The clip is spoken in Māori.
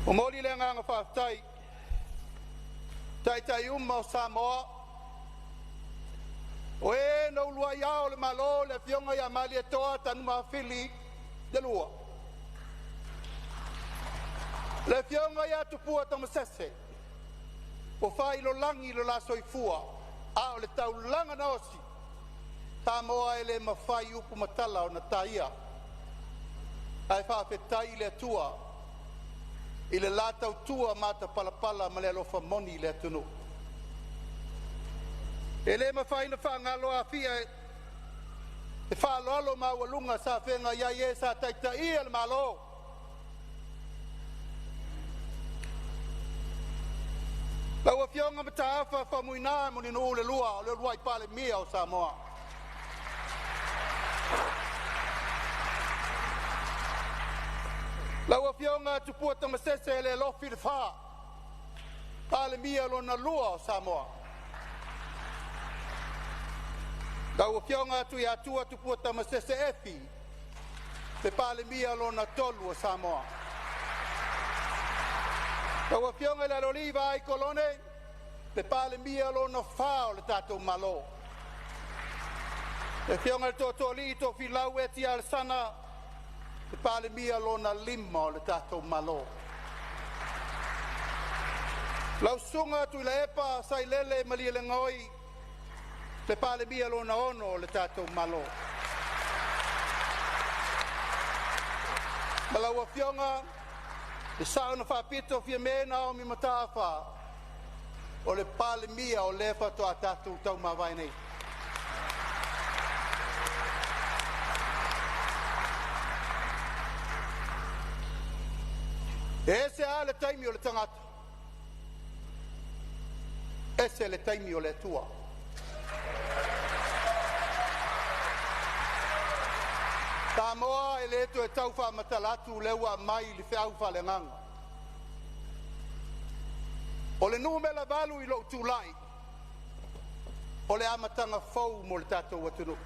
O moli le nganga Faafetai taitai o Samoa o e no lua ia o le malo le afioga ia malietoa tanu mafili de lua le afioga ia tupua tamasese o fai lo langi lo la soifua a o le taulanga na osi Samoa e le mawhai upu matala o na taia ai Faafetai le atua i le latou tua mata palapala ma le alofa moni le atunu. E le mawhai na whaangalo a fia e whaaloalo mawalunga sa whenga ia ie sa taitai al malo. Lau a fionga mata awha whamuina moni no le lua o le lua i Palemia o Samoa. Lau a fionga tupua tamasese le lofi le wha Palemia lo na lua o Samoa. Lau a fionga tu ia tua tupua tamasese efi le Palemia lo na tolu o Samoa. Lau a fionga le oliva ai kolone le Palemia lo na wha o le tatou malo. Le fionga le totoli to filau e tia al sana le Palemia lo na lima o le tatou malo. Lau sunga tu le epa sai lele mali le ngoi le Palemia lo na ono o le tatou malo. Malau a fionga le sauna whapito fia mena o mi matafa o le Palemia o lefa to a tatou tau mawai nei. Ese a le taimi o le tangata. Ese le taimi o le tua. Samoa e le to e tau wha matalatu leua mai li whiau wha le nganga. O le numela valu i lo tūlai. O le amatanga fau mo le tatou atunu.